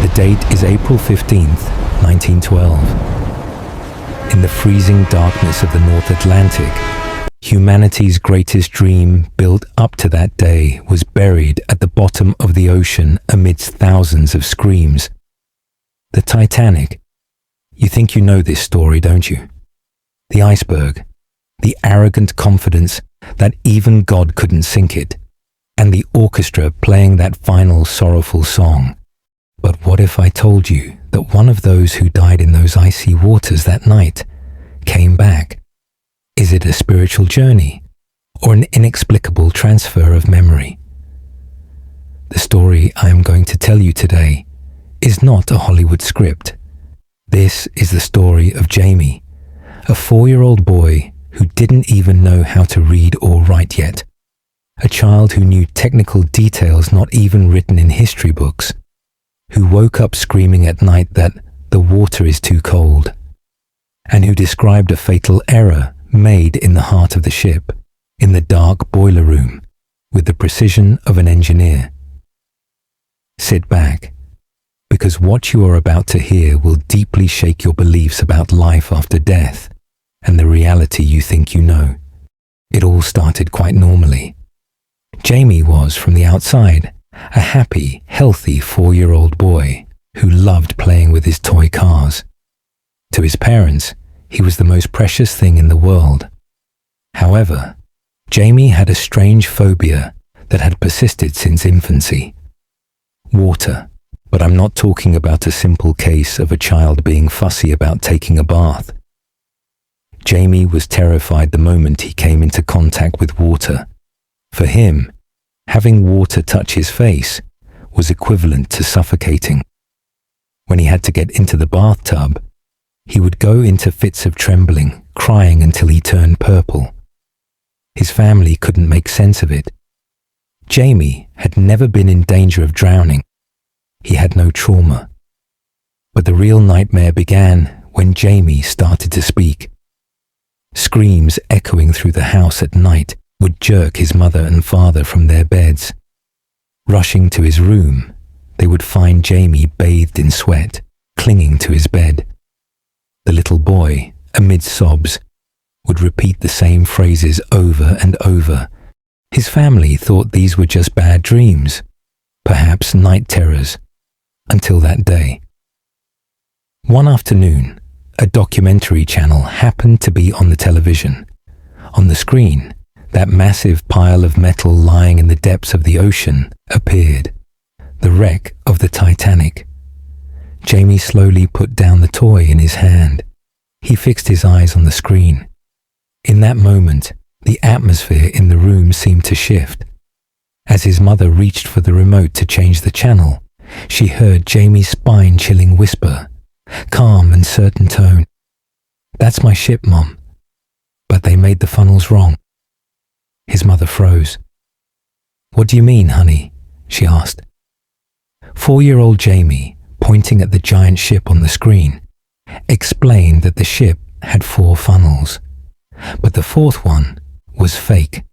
The date is April 15th, 1912. In the freezing darkness of the North Atlantic, humanity's greatest dream built up to that day was buried at the bottom of the ocean amidst thousands of screams. The Titanic. You think you know this story, don't you? The iceberg, the arrogant confidence that even God couldn't sink it, and the orchestra playing that final sorrowful song. But what if I told you that one of those who died in those icy waters that night came back? Is it a spiritual journey or an inexplicable transfer of memory? The story I am going to tell you today is not a Hollywood script. This is the story of Jamie, a 4-year-old boy who didn't even know how to read or write yet, a child who knew technical details not even written in history books, who woke up screaming at night that the water is too cold, and who described a fatal error made in the heart of the ship, in the dark boiler room, with the precision of an engineer. Sit back, because what you are about to hear will deeply shake your beliefs about life after death and the reality you think you know. It all started quite normally. Jamie was, from the outside, a happy, healthy 4-year-old boy who loved playing with his toy cars. To his parents, he was the most precious thing in the world. However, Jamie had a strange phobia that had persisted since infancy. Water. But I'm not talking about a simple case of a child being fussy about taking a bath. Jamie was terrified the moment he came into contact with water. For him, having water touch his face was equivalent to suffocating. When he had to get into the bathtub, he would go into fits of trembling, crying until he turned purple. His family couldn't make sense of it. Jamie had never been in danger of drowning. He had no trauma. But the real nightmare began when Jamie started to speak. Screams echoing through the house at night would jerk his mother and father from their beds. Rushing to his room, they would find Jamie bathed in sweat, clinging to his bed. The little boy, amid sobs, would repeat the same phrases over and over. His family thought these were just bad dreams, perhaps night terrors, until that day. One afternoon, a documentary channel happened to be on the television. On the screen, that massive pile of metal lying in the depths of the ocean appeared, the wreck of the Titanic. Jamie slowly put down the toy in his hand. He fixed his eyes on the screen. In that moment, the atmosphere in the room seemed to shift. As his mother reached for the remote to change the channel, she heard Jamie's spine-chilling whisper, calm and certain tone. "That's my ship, Mom. But they made the funnels wrong." His mother froze. "What do you mean, honey?" she asked. 4-year-old Jamie, pointing at the giant ship on the screen, explained that the ship had 4 funnels, but the 4th one was fake,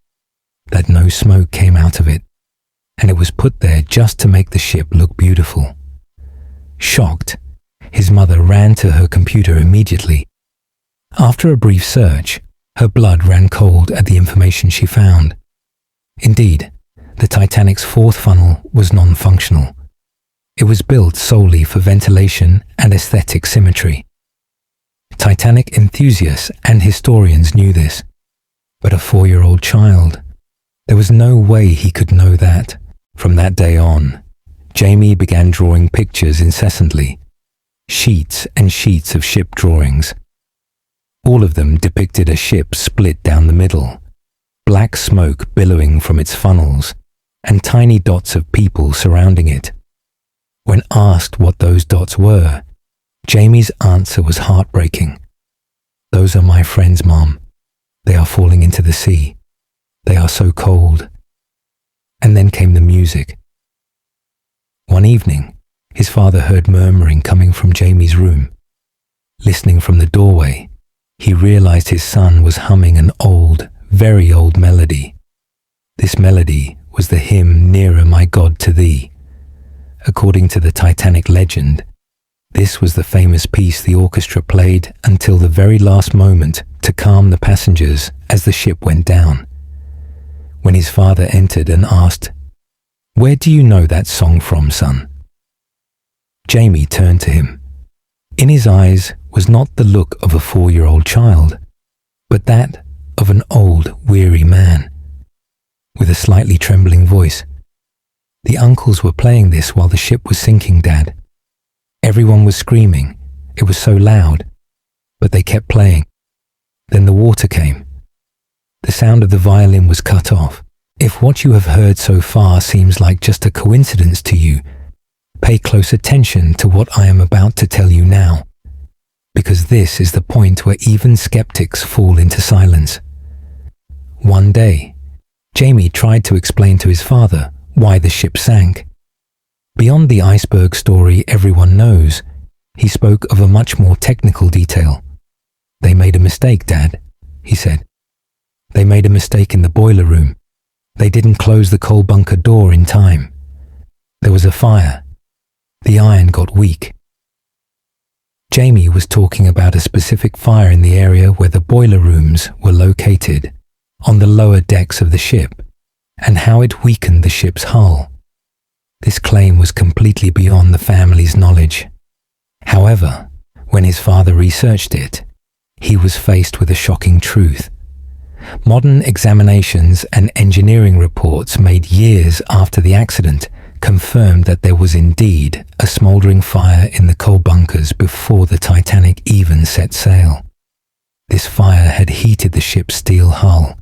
that no smoke came out of it, and it was put there just to make the ship look beautiful. Shocked, his mother ran to her computer immediately. After a brief search, her blood ran cold at the information she found. Indeed, the Titanic's 4th funnel was non-functional. It was built solely for ventilation and aesthetic symmetry. Titanic enthusiasts and historians knew this, but a 4-year-old child, there was no way he could know that. From that day on, Jamie began drawing pictures incessantly, sheets and sheets of ship drawings. All of them depicted a ship split down the middle, black smoke billowing from its funnels, and tiny dots of people surrounding it. When asked what those dots were, Jamie's answer was heartbreaking. "Those are my friends, Mom. They are falling into the sea. They are so cold." And then came the music. One evening, his father heard murmuring coming from Jamie's room. Listening from the doorway, he realized his son was humming an old, very old melody. This melody was the hymn "Nearer, My God, to Thee," according to the Titanic legend, this was the famous piece the orchestra played until the very last moment to calm the passengers as the ship went down. When his father entered and asked, "Where do you know that song from, son?" Jamie turned to him. In his eyes was not the look of a 4-year-old child, but that of an old, weary man. With a slightly trembling voice, "The uncles were playing this while the ship was sinking, Dad. Everyone was screaming. It was so loud, but they kept playing. Then the water came. The sound of the violin was cut off. If what you have heard so far seems like just a coincidence to you, pay close attention to what I am about to tell you now, because this is the point where even skeptics fall into silence." One day, Jamie tried to explain to his father why the ship sank. Beyond the iceberg story everyone knows, he spoke of a much more technical detail. "They made a mistake, Dad," he said. "They made a mistake in the boiler room. They didn't close the coal bunker door in time. There was a fire. The iron got weak." Jamie was talking about a specific fire in the area where the boiler rooms were located, on the lower decks of the ship, and how it weakened the ship's hull. This claim was completely beyond the family's knowledge. However, when his father researched it, he was faced with a shocking truth. Modern examinations and engineering reports made years after the accident confirmed that there was indeed a smouldering fire in the coal bunkers before the Titanic even set sail. This fire had heated the ship's steel hull,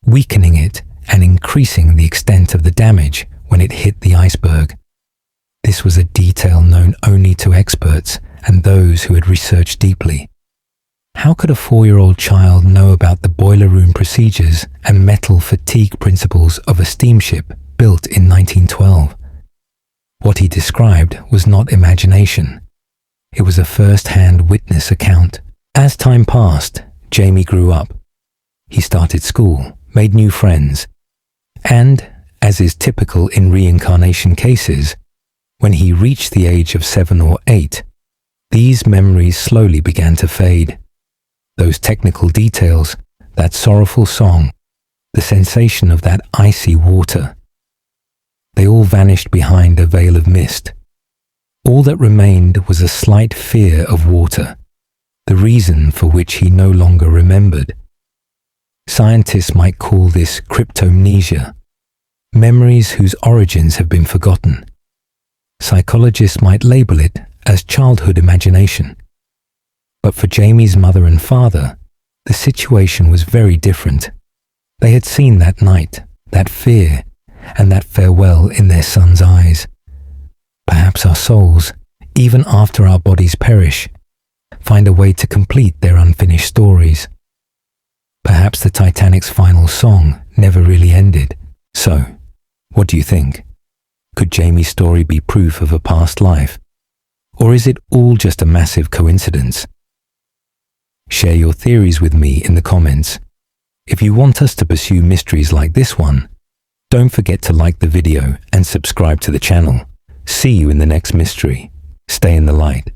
weakening it and increasing the extent of the damage when it hit the iceberg. This was a detail known only to experts and those who had researched deeply. How could a 4-year-old child know about the boiler room procedures and metal fatigue principles of a steamship built in 1912? What he described was not imagination. It was a first-hand witness account. As time passed, Jamie grew up. He started school, made new friends, and, as is typical in reincarnation cases, when he reached the age of 7 or 8, these memories slowly began to fade. Those technical details, that sorrowful song, the sensation of that icy water, they all vanished behind a veil of mist. All that remained was a slight fear of water, the reason for which he no longer remembered. Scientists might call this cryptomnesia, memories whose origins have been forgotten. Psychologists might label it as childhood imagination. But for Jamie's mother and father, the situation was very different. They had seen that night, that fear, and that farewell in their son's eyes. Perhaps our souls, even after our bodies perish, find a way to complete their unfinished stories. Perhaps the Titanic's final song never really ended. So, what do you think? Could Jamie's story be proof of a past life? Or is it all just a massive coincidence? Share your theories with me in the comments. If you want us to pursue mysteries like this one, don't forget to like the video and subscribe to the channel. See you in the next mystery. Stay in the light.